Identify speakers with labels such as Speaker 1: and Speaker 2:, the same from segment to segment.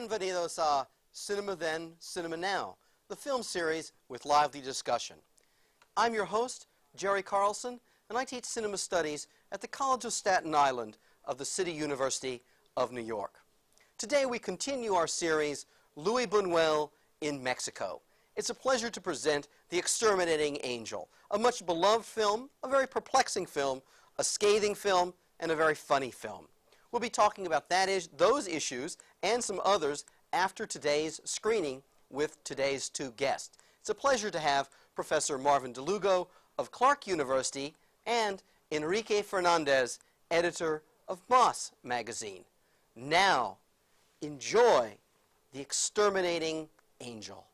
Speaker 1: Bienvenidos a Cinema Then, Cinema Now, the film series with lively discussion. I'm your host, Jerry Carlson, and I teach cinema studies at the College of Staten Island of the City University of New York. Today we continue our series, Luis Bunuel in Mexico. It's a pleasure to present The Exterminating Angel, a much beloved film, a very perplexing film, a scathing film, and a very funny film. We'll be talking about those issues and some others after today's screening with today's two guests. It's a pleasure to have Professor Marvin D'Lugo of Clark University and Enrique Fernandez, editor of Moss magazine. Now, enjoy The Exterminating Angel.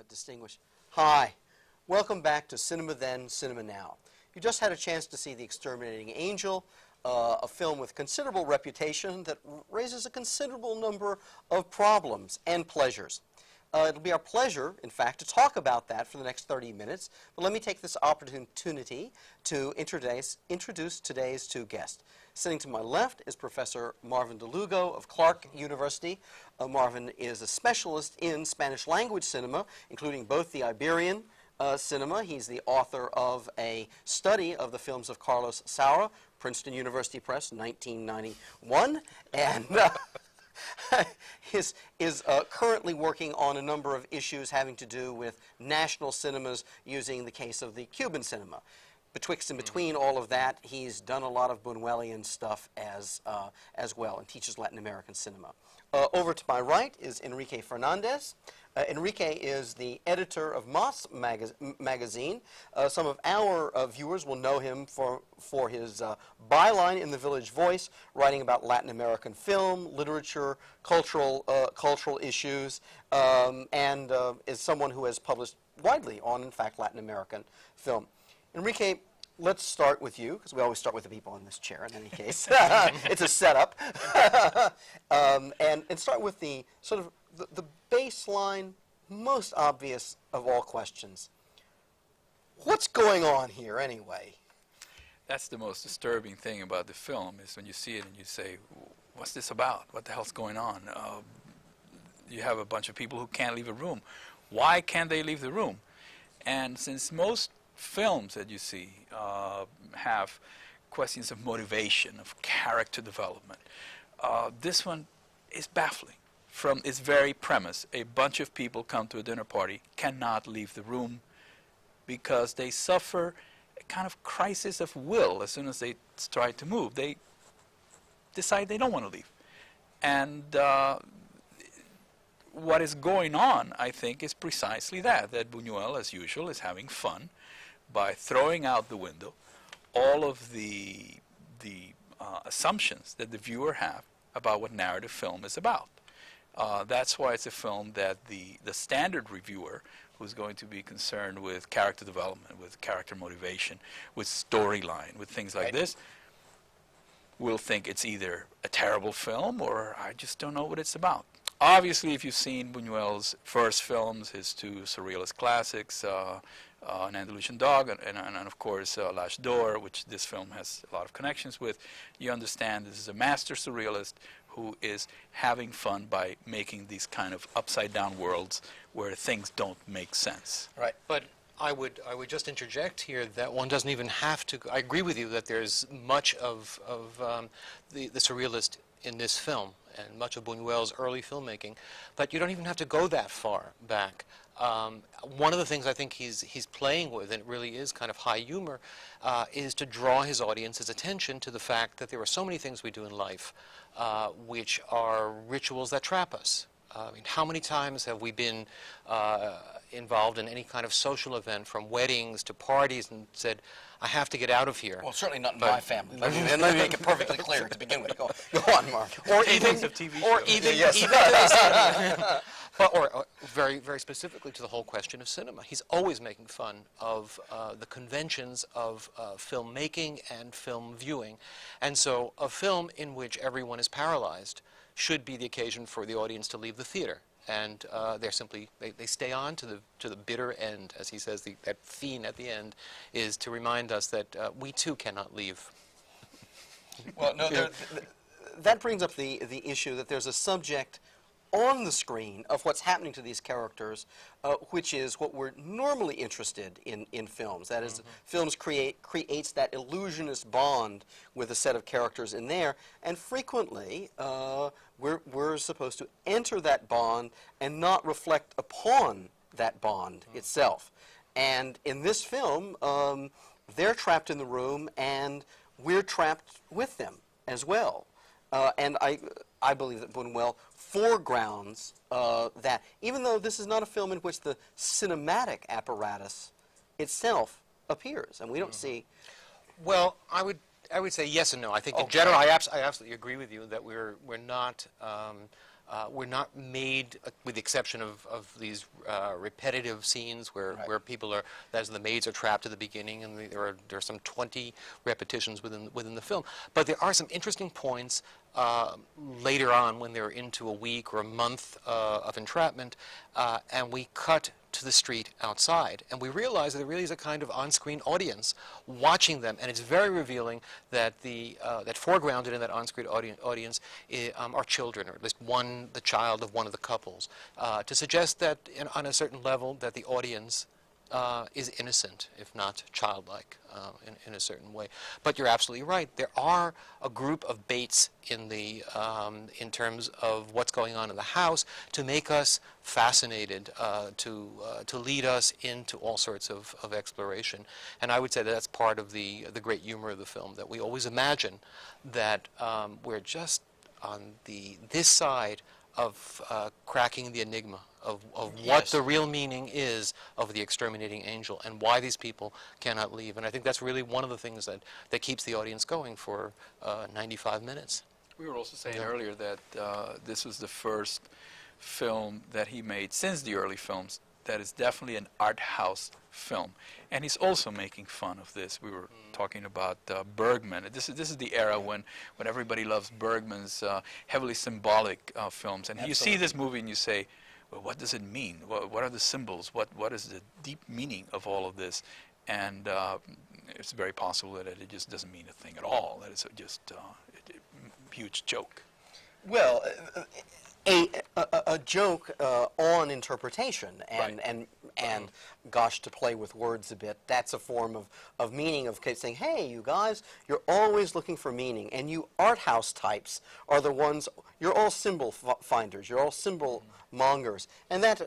Speaker 1: Distinguished. Hi, welcome back to Cinema Then, Cinema Now. You just had a chance to see The Exterminating Angel, a film with considerable reputation that raises a considerable number of problems and pleasures. It'll be our pleasure, in fact, to talk about that for the next 30 minutes, but let me take this opportunity to introduce today's two guests. Sitting to my left is Professor Marvin D'Lugo of Clark University. Marvin is a specialist in Spanish language cinema, including both the Iberian cinema. He's the author of a study of the films of Carlos Saura, Princeton University Press, 1991, and is currently working on a number of issues having to do with national cinemas using the case of the Cuban cinema. Betwixt and between all of that, he's done a lot of Bunuelian stuff as well and teaches Latin American cinema. Over to my right is Enrique Fernandez. Enrique is the editor of Moss magazine. Some of our viewers will know him for his byline in the Village Voice, writing about Latin American film, literature, cultural issues, and is someone who has published widely on, in fact, Latin American film. Enrique, let's start with you, because we always start with the people in this chair in any case. It's a setup. And start with the sort of the baseline, most obvious of all questions. What's going on here anyway?
Speaker 2: That's the most disturbing thing about the film, is when you see it and you say, what's this about? What the hell's going on? You have a bunch of people who can't leave a room. Why can't they leave the room? And since most films that you see have questions of motivation, of character development, this one is baffling. From its very premise, a bunch of people come to a dinner party, cannot leave the room because they suffer a kind of crisis of will as soon as they try to move. They decide they don't want to leave. And what is going on, I think, is precisely that Bunuel, as usual, is having fun by throwing out the window all of the assumptions that the viewer have about what narrative film is about. That's why it's a film that the standard reviewer, who's going to be concerned with character development, with character motivation, with storyline, with things like this, will think it's either a terrible film or I just don't know what it's about. Obviously, if you've seen Buñuel's first films, his two surrealist classics, An Andalusian Dog and of course L'Âge d'Or, which this film has a lot of connections with, you understand this is a master surrealist who is having fun by making these kind of upside-down worlds where things don't make sense.
Speaker 3: Right, but I would just interject here that one doesn't even have to. I agree with you that there's much of the surrealist in this film and much of Buñuel's early filmmaking, but you don't even have to go that far back. One of the things I think he's playing with, and it really is kind of high humor, is to draw his audience's attention to the fact that there are so many things we do in life which are rituals that trap us. I mean, how many times have we been involved in any kind of social event, from weddings to parties, and said, I have to get out of here?
Speaker 1: Well, certainly not in my family. Let me make it perfectly clear to begin with. Go on, Mark.
Speaker 3: Or even yes. Or very, very specifically to the whole question of cinema. He's always making fun of the conventions of filmmaking and film viewing. And so a film in which everyone is paralyzed should be the occasion for the audience to leave the theater. And they're simply, they stay on to the bitter end, as he says, that fiend at the end is to remind us that we too cannot leave.
Speaker 1: Well, no, that brings up the issue that there's a subject on the screen of what's happening to these characters, which is what we're normally interested in films. That is, films creates that illusionist bond with a set of characters in there, and frequently we're supposed to enter that bond and not reflect upon that bond itself. And in this film, they're trapped in the room, and we're trapped with them as well. And I believe that Bunuel foregrounds that, even though this is not a film in which the cinematic apparatus itself appears, and we don't see.
Speaker 3: Well, I would say yes and no. I think in general, I absolutely agree with you that we're not made, with the exception of these repetitive scenes where people are, as the maids are trapped at the beginning, and there are some 20 repetitions within the film. But there are some interesting points later on when they're into a week or a month of entrapment, and we cut to the street outside, and we realize that there really is a kind of on-screen audience watching them, and it's very revealing that that foregrounded in that on-screen audience are children, or at least the child of one of the couples, to suggest that on a certain level that the audience is innocent, if not childlike, in a certain way. But you're absolutely right. There are a group of baits in terms of what's going on in the house to make us fascinated, to lead us into all sorts of exploration. And I would say that that's part of the great humor of the film, that we always imagine that we're just on this side of cracking the enigma of what the real meaning is of the exterminating angel and why these people cannot leave. And I think that's really one of the things that keeps the audience going for 95 minutes.
Speaker 2: We were also saying earlier that this was the first film that he made since the early films that is definitely an art house film. And he's also making fun of this. We were talking about Bergman. This is the era when everybody loves Bergman's heavily symbolic films. And you see this movie and you say, well, what does it mean? What are the symbols? What is the deep meaning of all of this? And it's very possible that it just doesn't mean a thing at all. That it's just a huge joke.
Speaker 1: Well, a joke on interpretation, and gosh, to play with words a bit, that's a form of meaning, of saying, hey, you guys, you're always looking for meaning, and you art house types are the ones, you're all symbol finders, you're all symbol mongers. And that,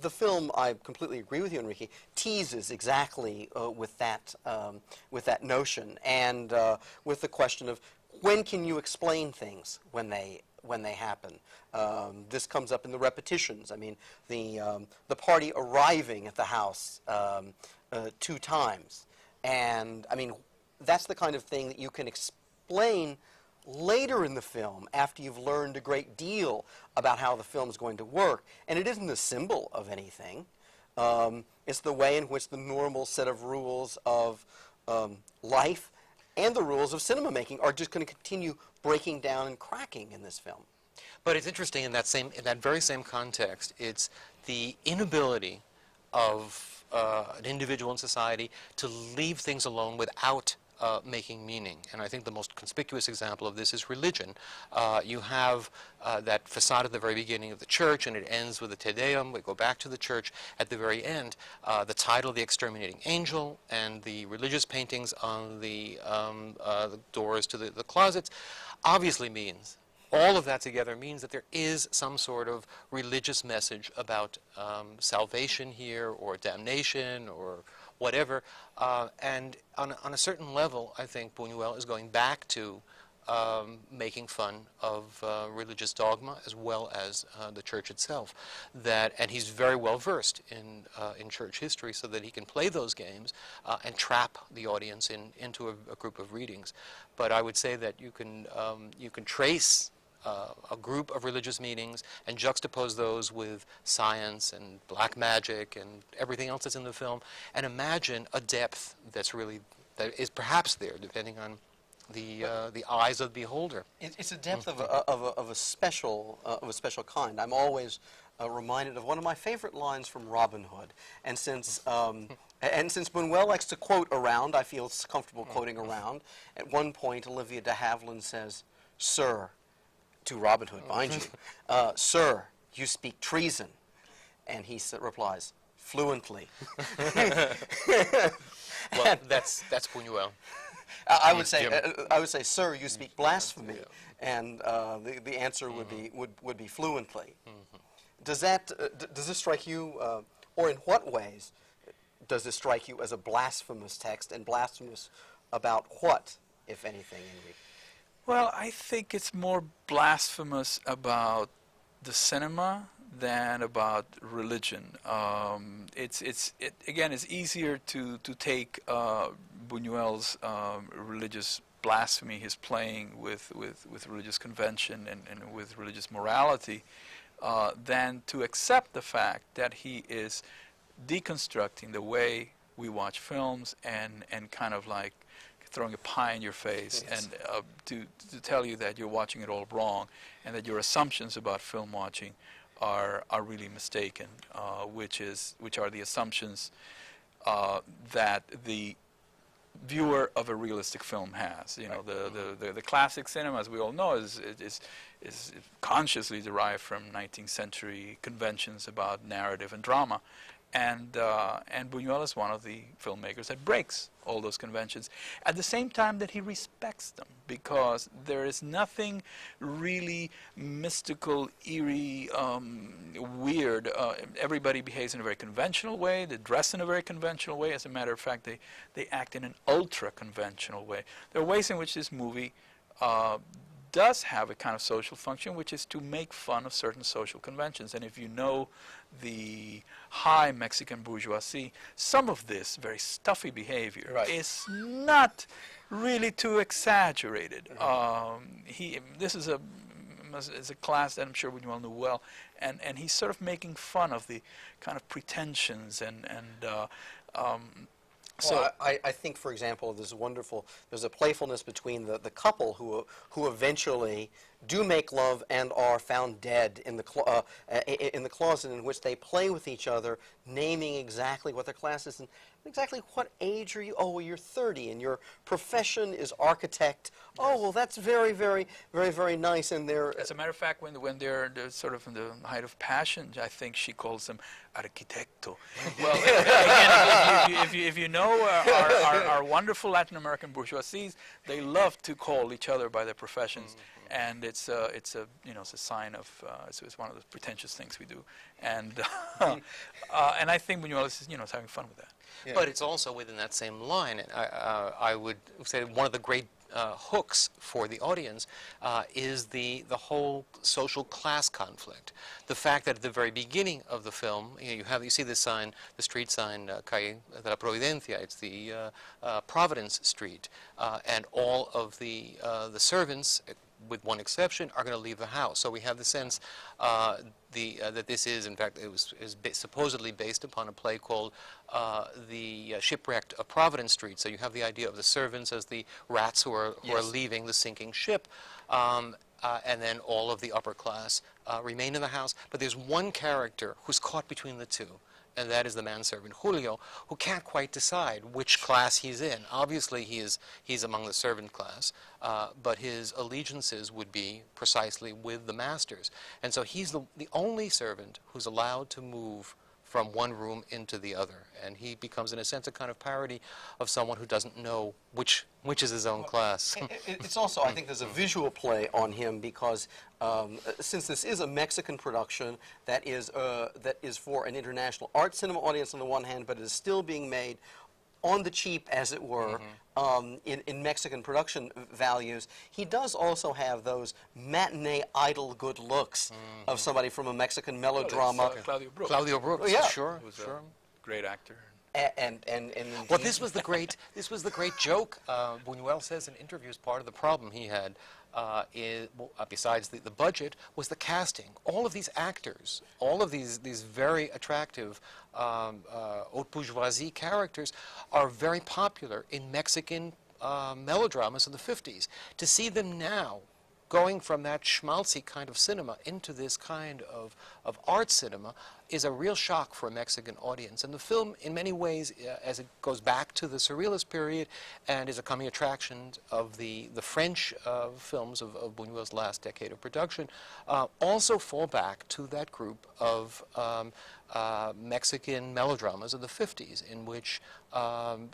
Speaker 1: the film, I completely agree with you, Enrique, teases exactly with that notion, and with the question of when can you explain things when they happen. This comes up in the repetitions. I mean, the party arriving at the house 2 times. And, I mean, that's the kind of thing that you can explain later in the film after you've learned a great deal about how the film is going to work. And it isn't a symbol of anything. It's the way in which the normal set of rules of life and the rules of cinema making are just going to continue breaking down and cracking in this film.
Speaker 3: But it's interesting in that very same context. It's the inability of an individual in society to leave things alone without making meaning. And I think the most conspicuous example of this is religion. You have that facade at the very beginning of the church, and it ends with a Te Deum. We go back to the church at the very end. The title, The Exterminating Angel, and the religious paintings on the doors to the closets obviously means, all of that together means that there is some sort of religious message about salvation here, or damnation, or whatever. And on a certain level, I think Bunuel is going back to making fun of religious dogma as well as the church itself. And he's very well versed in church history, so that he can play those games and trap the audience into a group of readings. But I would say that you can trace a group of religious meanings and juxtapose those with science and black magic and everything else that's in the film, and imagine a depth that is perhaps there, depending on the eyes of the beholder.
Speaker 1: It's a depth of a special kind. I'm always reminded of one of my favorite lines from Robin Hood, and since Bunuel likes to quote around, I feel comfortable quoting around. At one point, Olivia de Havilland says, "Sir," to Robin Hood, mind you, "Sir, you speak treason," and he replies, "Fluently."
Speaker 3: Well, that's Bunuel.
Speaker 1: I would say, "Sir, you speak blasphemy," and the answer would be "fluently." Does this strike you, or in what ways does this strike you as a blasphemous text, and blasphemous about what, if anything, Enrique?
Speaker 2: Well, I think it's more blasphemous about the cinema than about religion. Again, it's easier to take Buñuel's religious blasphemy, his playing with religious convention and with religious morality, than to accept the fact that he is deconstructing the way we watch films and kind of like throwing a pie in your face, yes, and to tell you that you're watching it all wrong and that your assumptions about film watching are really mistaken, which are the assumptions that the viewer of a realistic film has. You know, the classic cinema, as we all know, is consciously derived from 19th century conventions about narrative and drama, and Buñuel is one of the filmmakers that breaks all those conventions at the same time that he respects them, because there is nothing really mystical, eerie, weird. Everybody behaves in a very conventional way. They dress in a very conventional way. As a matter of fact, they act in an ultra-conventional way. There are ways in which this movie does have a kind of social function, which is to make fun of certain social conventions. And if you know the high Mexican bourgeoisie, some of this very stuffy behavior, right, is not really too exaggerated. This is a class that I'm sure Buñuel knew well, and he's sort of making fun of the kind of pretensions
Speaker 1: so I think, for example, there's a playfulness between the couple who eventually do make love and are found dead in the closet, in which they play with each other, naming exactly what their class is and exactly what age are you. Oh, well, you're 30 and your profession is architect. Oh, well, that's very, very, very, very nice. And they're,
Speaker 2: as a matter of fact, when they're sort of in the height of passion, I think she calls them arquitecto. Well, again, if you know our wonderful Latin American bourgeoisies, they love to call each other by their professions. And it's a sign of it's one of the pretentious things we do, and I think Buñuel is having fun with that.
Speaker 3: Yeah. But it's also within that same line, and I would say one of the great hooks for the audience is the whole social class conflict. The fact that at the very beginning of the film, you see this sign, the street sign, Calle de la Providencia. It's the Providence Street, and all of the servants, with one exception, are going to leave the house. So we have the sense that this is, in fact, is supposedly based upon a play called The Shipwrecked of Providence Street. So you have the idea of the servants as the rats who are leaving the sinking ship, and then all of the upper class remain in the house. But there's one character who's caught between the two, and that is the manservant Julio, who can't quite decide which class he's in. Obviously, he's among the servant class, but his allegiances would be precisely with the masters. And so he's the only servant who's allowed to move from one room into the other. And he becomes, in a sense, a kind of parody of someone who doesn't know which is his own class.
Speaker 1: It's also, I think there's a visual play on him, because since this is a Mexican production that is for an international art cinema audience on the one hand, but it is still being made on the cheap, as it were, in Mexican production values, he does also have those matinee idol good looks of somebody from a Mexican melodrama.
Speaker 2: Claudio Brooks.
Speaker 3: Claudio Brooks,
Speaker 1: yeah.
Speaker 3: Sure.
Speaker 2: A great actor.
Speaker 1: And
Speaker 3: well, this was the great joke. Buñuel says in interviews, part of the problem he had, besides the budget, was the casting. All of these actors, all of these very attractive haute bourgeoisie characters are very popular in Mexican melodramas of the 50s. To see them now going from that schmaltzy kind of cinema into this kind of art cinema is a real shock for a Mexican audience. And the film, in many ways, as it goes back to the Surrealist period and is a coming attraction of the French films of Buñuel's last decade of production, also fall back to that group of Mexican melodramas of the 50s, in which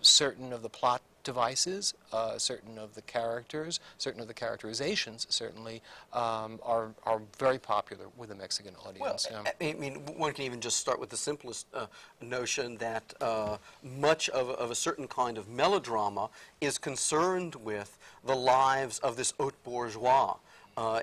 Speaker 3: certain of the plot devices, certain of the characters, certain of the characterizations, certainly, are very popular with the Mexican audience.
Speaker 1: Well, I mean, one can even just start with the simplest notion that much of a certain kind of melodrama is concerned with the lives of this haute bourgeois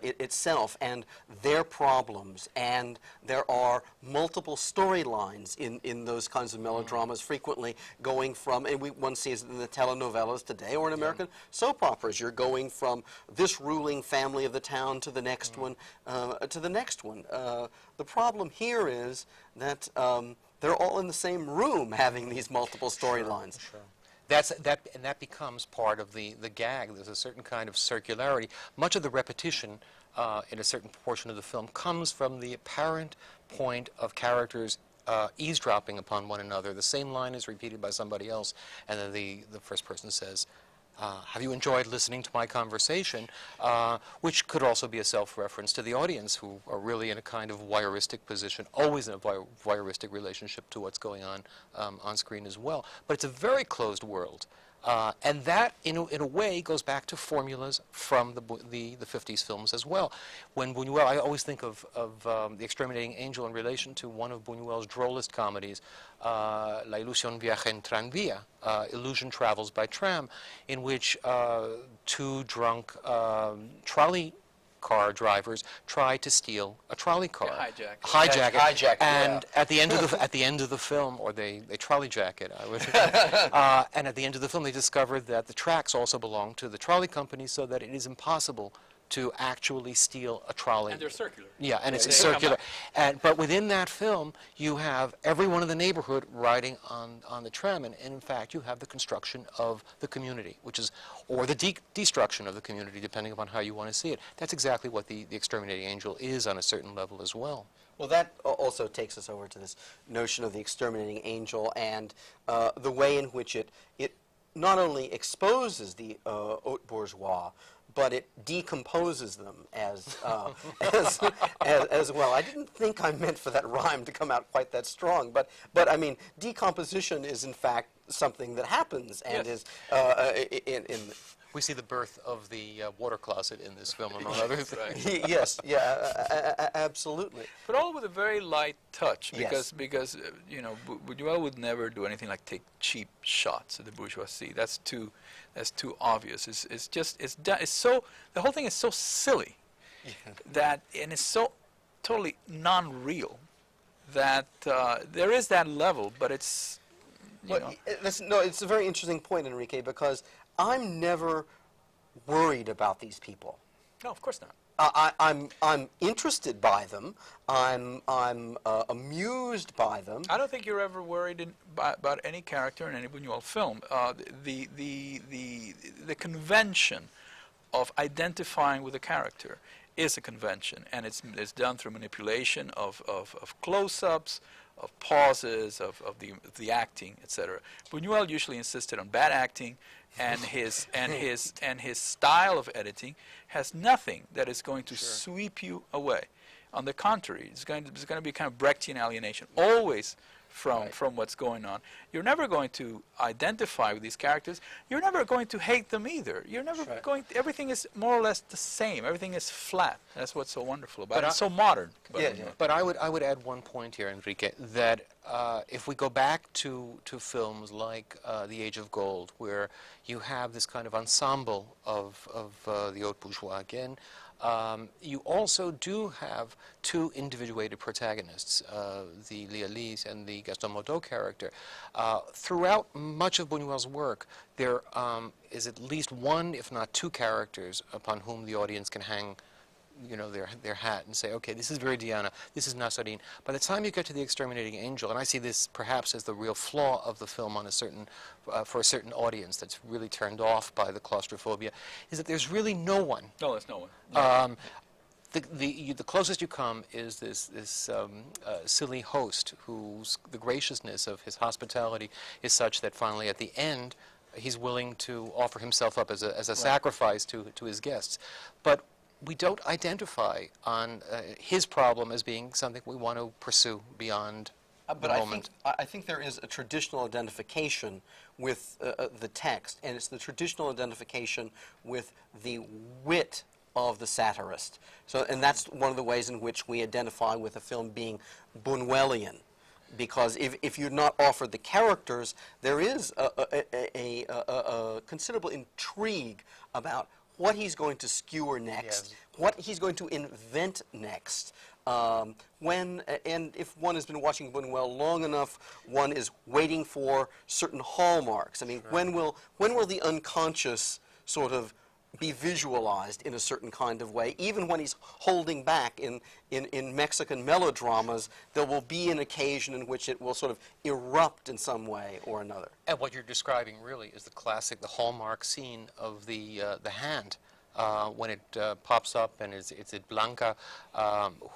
Speaker 1: itself and their problems, and there are multiple storylines in those kinds of melodramas, frequently going from, and one sees it in the telenovelas today or in American soap operas. You're going from this ruling family of the town to the next one, to the next one. The problem here is that they're all in the same room having these multiple storylines.
Speaker 3: Sure. And that becomes part of the gag. There's a certain kind of circularity. Much of the repetition in a certain portion of the film comes from the apparent point of characters eavesdropping upon one another. The same line is repeated by somebody else, and then the first person says, have you enjoyed listening to my conversation? Which could also be a self-reference to the audience, who are really in a kind of voyeuristic position, always in a voyeuristic relationship to what's going on screen as well. But it's a very closed world. And that, in a way, goes back to formulas from the 50s films as well. When Buñuel, I always think of The Exterminating Angel in relation to one of Buñuel's drollest comedies, La Ilusión viaja en tranvía, Illusion Travels by Tram, in which two drunk trolley car drivers try to steal a trolley car, hijack it, and at the end of the film, or they trolley jack it, and at the end of the film, they discover that the tracks also belong to the trolley company, so that it is impossible to actually steal a trolley.
Speaker 2: And they're circular.
Speaker 3: Yeah, and it's circular. But within that film, you have everyone in the neighborhood riding on the tram, and in fact, you have the construction of the community, which is, or the destruction of the community, depending upon how you want to see it. That's exactly what the Exterminating Angel is on a certain level as well.
Speaker 1: Well, that also takes us over to this notion of the Exterminating Angel and the way in which it not only exposes the haute bourgeois, but it decomposes them as well. I didn't think I meant for that rhyme to come out quite that strong, but I mean, decomposition is in fact something that happens and is in
Speaker 3: we see the birth of the water closet in this film, among other things.
Speaker 1: Yes, yeah, absolutely.
Speaker 2: But all with a very light touch,
Speaker 1: Yes.
Speaker 2: because you know, Buñuel would never do anything like take cheap shots at the bourgeoisie. That's too obvious. It's so, the whole thing is so silly that, and it's so totally non-real that there is that level, but it's
Speaker 1: it's a very interesting point, Enrique, because I'm never worried about these people.
Speaker 2: No, of course not.
Speaker 1: I'm interested by them. I'm amused by them.
Speaker 2: I don't think you're ever worried about any character in any Buñuel film. The convention of identifying with a character is a convention, and it's done through manipulation of close-ups, of pauses, of the acting, etc. Buñuel usually insisted on bad acting, and his style of editing has nothing that is going to sweep you away. On the contrary, it's going to be kind of Brechtian alienation, always from what's going on. You're never going to identify with these characters. You're never going to hate them either. You're never going to, everything is more or less the same. Everything is flat. That's what's so wonderful about it. It's so modern.
Speaker 3: But I would add one point here, Enrique, that if we go back to films like The Age of Gold, where you have this kind of ensemble of the haute bourgeois again, you also do have two individuated protagonists, the Lialis and the Gaston Moteau character. Throughout much of Buñuel's work, there is at least one, if not two characters upon whom the audience can hang you know, their hat and say, okay, this is Viridiana, this is Nassourdine. By the time you get to the Exterminating Angel, and I see this perhaps as the real flaw of the film on a certain, for a certain audience that's really turned off by the claustrophobia, is that there's really no one.
Speaker 2: No, there's no one. Yeah.
Speaker 3: The closest you come is this silly host the graciousness of his hospitality is such that finally at the end he's willing to offer himself up as a sacrifice to his guests. But we don't identify on his problem as being something we want to pursue beyond the moment.
Speaker 1: I think there is a traditional identification with the text, and it's the traditional identification with the wit of the satirist. So, and that's one of the ways in which we identify with a film being Bunuelian. Because if you're not offered the characters, there is a considerable intrigue about what he's going to skewer next, what he's going to invent next. And if one has been watching Bunuel long enough, one is waiting for certain hallmarks. I mean, when will the unconscious sort of be visualized in a certain kind of way? Even when he's holding back in Mexican melodramas, there will be an occasion in which it will sort of erupt in some way or another.
Speaker 3: And what you're describing really is the classic, the hallmark scene of the hand. When it pops up, and it's Blanca,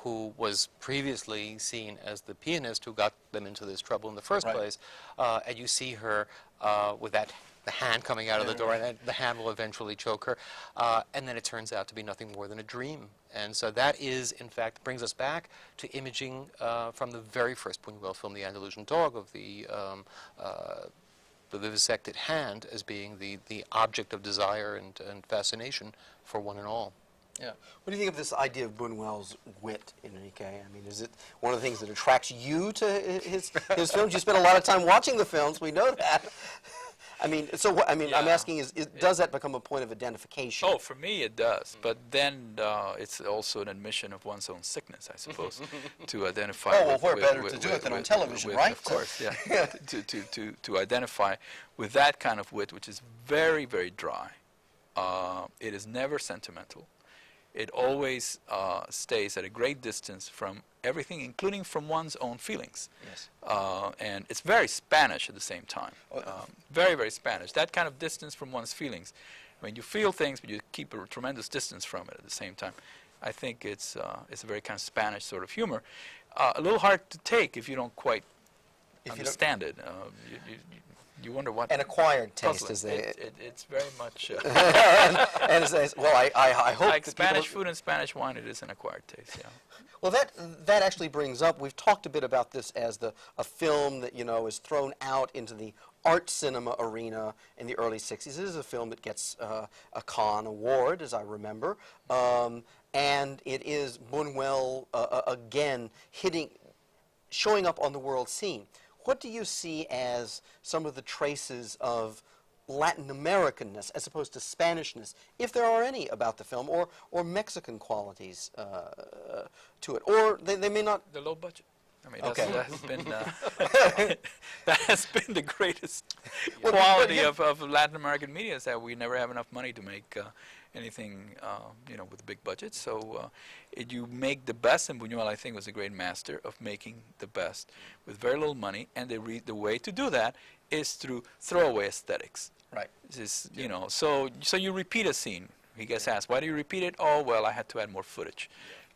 Speaker 3: who was previously seen as the pianist who got them into this trouble in the first place, and you see her with the hand coming out of the door, and the hand will eventually choke her, and then it turns out to be nothing more than a dream. And so that is, in fact, brings us back to imaging from the very first Bunuel film, The Andalusian Dog, of the vivisected hand as being the object of desire and fascination for one and all.
Speaker 1: Yeah. What do you think of this idea of Bunuel's wit, Enrique? I mean, is it one of the things that attracts you to his films? You spend a lot of time watching the films. We know that. I mean, so what, I mean, I'm asking does that become a point of identification?
Speaker 2: Oh, for me it does. But then it's also an admission of one's own sickness, I suppose, to identify.
Speaker 1: Oh, well, we're better to do it than on television, right?
Speaker 2: Of course, yeah. to identify with that kind of wit, which is very, very dry. It is never sentimental. It always stays at a great distance from everything, including from one's own feelings.
Speaker 1: Yes.
Speaker 2: And it's very Spanish at the same time. Very, very Spanish. That kind of distance from one's feelings. I mean, you feel things, but you keep a tremendous distance from it at the same time. I think it's a very kind of Spanish sort of humor. A little hard to take if you don't quite understand it. You wonder what...
Speaker 1: An acquired taste,
Speaker 2: puzzling.
Speaker 1: as they...
Speaker 2: It's very much...
Speaker 1: and well, I hope
Speaker 2: like
Speaker 1: that
Speaker 2: Spanish food and Spanish wine, it is an acquired taste, yeah.
Speaker 1: Well, that actually brings up, we've talked a bit about this as a film that, you know, is thrown out into the art cinema arena in the early 60s. This is a film that gets a Cannes Award, as I remember, and it is Bunuel, again, showing up on the world scene. What do you see as some of the traces of Latin Americanness as opposed to Spanishness, if there are any about the film, or Mexican qualities to it? Or they may not...
Speaker 2: The low budget. I mean,
Speaker 1: Okay.
Speaker 2: that has been that has been the greatest quality of Latin American media, is that we never have enough money to make anything, you know, with a big budget. So you make the best, and Bunuel, I think, was a great master of making the best with very little money. And the way to do that is through throwaway aesthetics.
Speaker 1: Right.
Speaker 2: Is, you know, so you repeat a scene. He gets asked, why do you repeat it? Oh, well, I had to add more footage.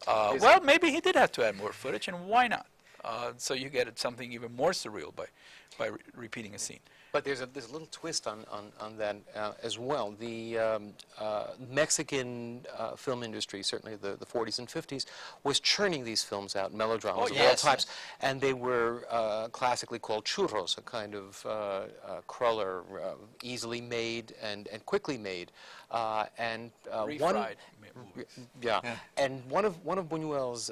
Speaker 2: Well, maybe he did have to add more footage, and why not? So you get something even more surreal by repeating a scene.
Speaker 3: But there's a little twist on that as well. The Mexican film industry, certainly the 40s and 50s, was churning these films out, melodramas of all types, and they were classically called churros, a kind of cruller, easily made and quickly made. And
Speaker 2: Refried movies.
Speaker 3: And one of Buñuel's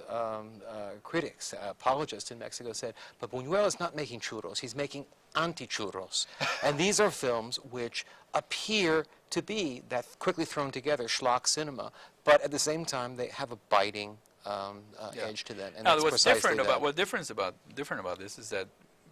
Speaker 3: critics, apologists in Mexico, said, but Buñuel is not making churros, he's making anti-churros. And these are films which appear to be that quickly thrown together schlock cinema, but at the same time they have a biting edge to them. And
Speaker 2: now,
Speaker 3: that's
Speaker 2: what's
Speaker 3: precisely
Speaker 2: different
Speaker 3: that.
Speaker 2: about different about this is that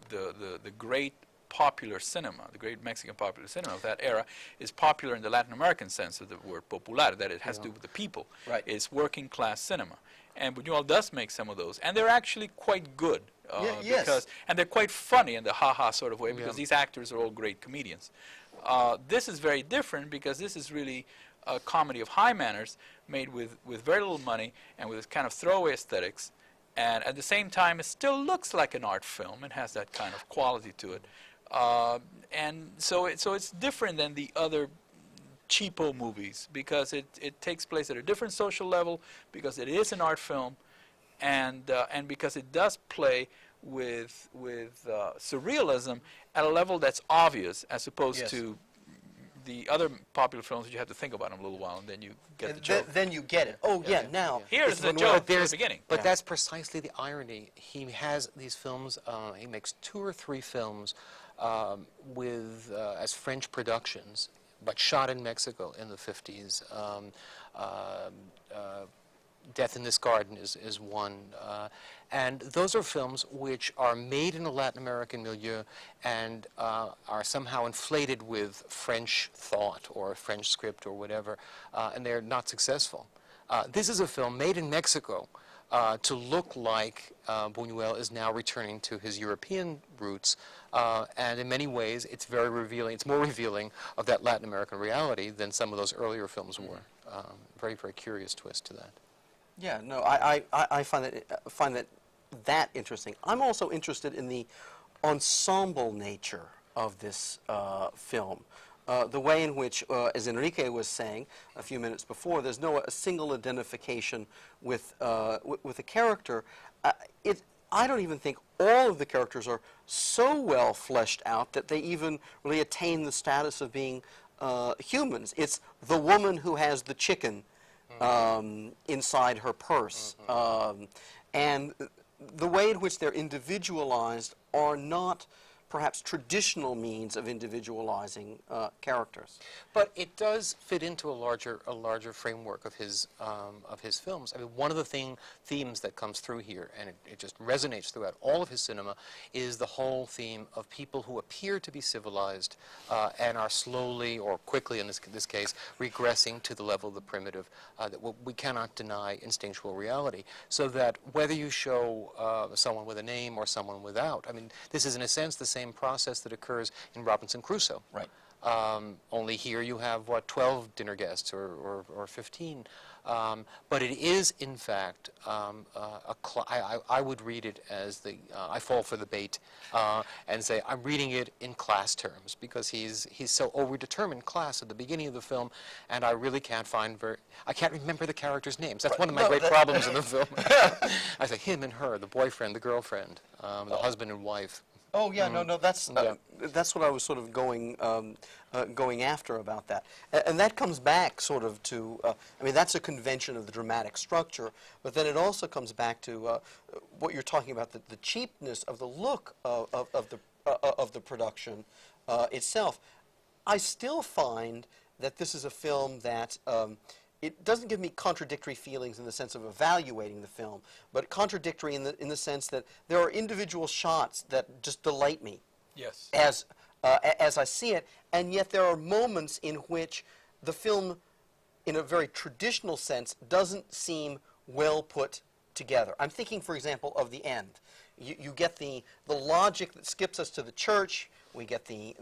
Speaker 2: the great popular cinema, the great Mexican popular cinema of that era, is popular in the Latin American sense of the word popular, that it has to do with the people.
Speaker 1: Right.
Speaker 2: It's working class cinema. And Buñuel does make some of those, and they're actually quite good.
Speaker 1: Yes.
Speaker 2: And they're quite funny in the ha-ha sort of way, because these actors are all great comedians. This is very different, because this is really a comedy of high manners, made with very little money and with kind of throwaway aesthetics. And at the same time, it still looks like an art film. It has that kind of quality to it. And so it's different than the other cheapo movies, because it takes place at a different social level, because it is an art film, and because it does play with surrealism at a level that's obvious, as opposed to the other popular films that you have to think about them a little while, and then you get the joke.
Speaker 1: Then you get it. Oh, yeah, now.
Speaker 2: Here's the joke from the beginning.
Speaker 3: But that's precisely the irony. He has these films, he makes 2 or 3 films as French productions, but shot in Mexico in the 50s. Death in This Garden is one. And those are films which are made in a Latin American milieu and are somehow inflated with French thought or French script or whatever, and they're not successful. This is a film made in Mexico to look like Buñuel is now returning to his European roots, and in many ways it's very revealing. It's more revealing of that Latin American reality than some of those earlier films were. Very, very curious twist to that.
Speaker 1: Yeah, no, I find that interesting. I'm also interested in the ensemble nature of this film. The way in which, as Enrique was saying a few minutes before, there's no a single identification with a character. I don't even think all of the characters are so well fleshed out that they even really attain the status of being humans. It's the woman who has the chicken inside her purse. And the way in which they're individualized are not perhaps traditional means of individualizing characters.
Speaker 3: But it does fit into a larger framework of his films. I mean, one of the themes that comes through here, and it just resonates throughout all of his cinema, is the whole theme of people who appear to be civilized and are slowly or quickly, in this case, regressing to the level of the primitive, that we cannot deny instinctual reality. So that whether you show someone with a name or someone without, I mean, this is in a sense the same process that occurs in Robinson Crusoe.
Speaker 1: Right.
Speaker 3: Only here you have, 12 dinner guests or 15. But it is, in fact, I would read it as I fall for the bait and say I'm reading it in class terms, because he's so overdetermined class at the beginning of the film, and I really can't I can't remember the characters' names. That's one of my great problems in the film. I say him and her, the boyfriend, the girlfriend, the husband and wife.
Speaker 1: Oh yeah, no, that's what I was sort of going after about that, and that comes back sort of to. I mean, that's a convention of the dramatic structure, but then it also comes back to what you're talking about, the cheapness of the look of the production itself. I still find that this is a film that. It doesn't give me contradictory feelings in the sense of evaluating the film, but contradictory in the sense that there are individual shots that just delight me.
Speaker 2: Yes.
Speaker 1: As I see it, and yet there are moments in which the film, in a very traditional sense, doesn't seem well put together. I'm thinking, for example, of the end. You get the logic that skips us to the church. We get the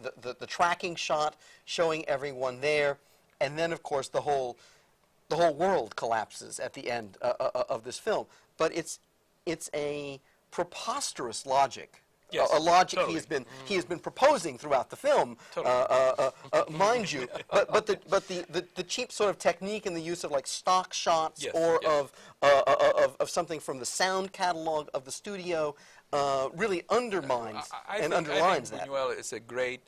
Speaker 1: tracking shot showing everyone there, and then, of course, the whole world collapses at the end of this film. But it's a preposterous logic.
Speaker 2: Yes,
Speaker 1: a logic
Speaker 2: totally.
Speaker 1: he has been proposing throughout the film, totally. Mind you. But the cheap sort of technique in the use of like stock shots of something from the sound catalog of the studio really undermines and underlines that.
Speaker 2: Buñuel is a great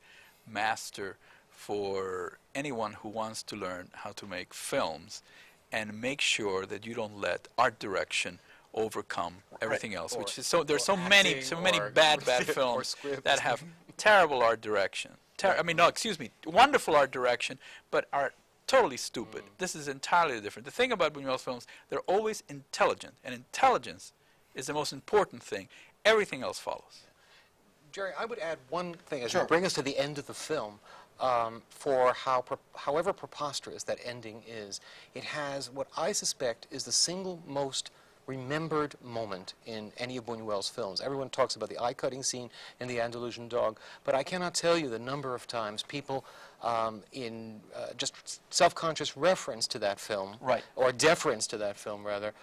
Speaker 2: master for anyone who wants to learn how to make films and make sure that you don't let art direction overcome everything else. There's so many bad films that have terrible art direction. Wonderful art direction, but are totally stupid. This is entirely different. The thing about Buñuel's films, they're always intelligent, and intelligence is the most important thing. Everything else follows.
Speaker 3: Jerry, I would add one thing as
Speaker 1: Sure.
Speaker 3: you bring us to the end of the film. For however preposterous that ending is, it has what I suspect is the single most remembered moment in any of Buñuel's films. Everyone talks about the eye-cutting scene in The Andalusian Dog, but I cannot tell you the number of times people in just self-conscious reference to that film,
Speaker 1: Right.
Speaker 3: or deference to that film, rather,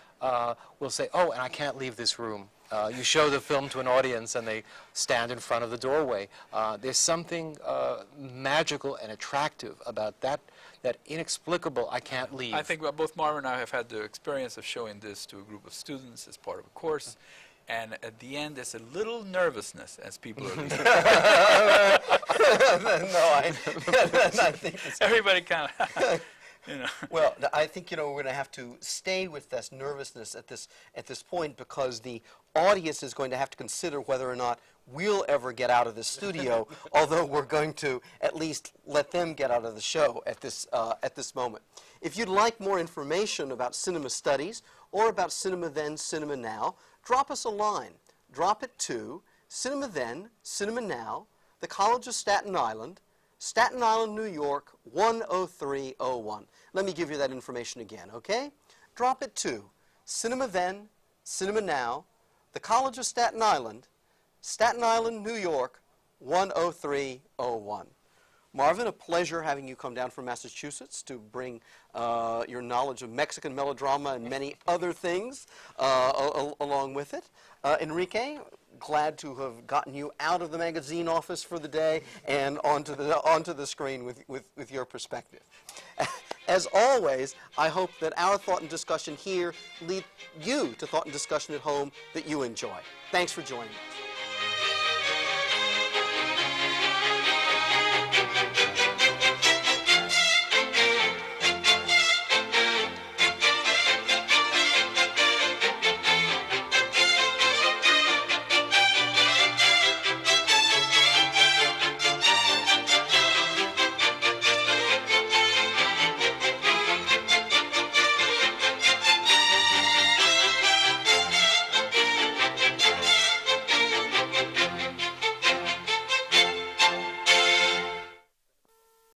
Speaker 3: will say, oh, and I can't leave this room. You show the film to an audience and they stand in front of the doorway. There's something magical and attractive about that inexplicable, I can't leave.
Speaker 2: I think both Marvin and I have had the experience of showing this to a group of students as part of a course, and at the end there's a little nervousness as people are leaving.
Speaker 1: I think it's...
Speaker 2: Everybody kind of, you know.
Speaker 1: Well, I think, we're going to have to stay with this nervousness at this point, because the audience is going to have to consider whether or not we'll ever get out of the studio, although we're going to at least let them get out of the show at this moment. If you'd like more information about cinema studies or about Cinema Then, Cinema Now, drop us a line. Drop it to Cinema Then, Cinema Now, the College of Staten Island, New York, 10301. Let me give you that information again, okay? Drop it to Cinema Then, Cinema Now, the College of Staten Island, New York, 10301. Marvin, a pleasure having you come down from Massachusetts to bring your knowledge of Mexican melodrama and many other things along with it. Enrique, glad to have gotten you out of the magazine office for the day and onto the screen with your perspective. As always, I hope that our thought and discussion here lead you to thought and discussion at home that you enjoy. Thanks for joining us.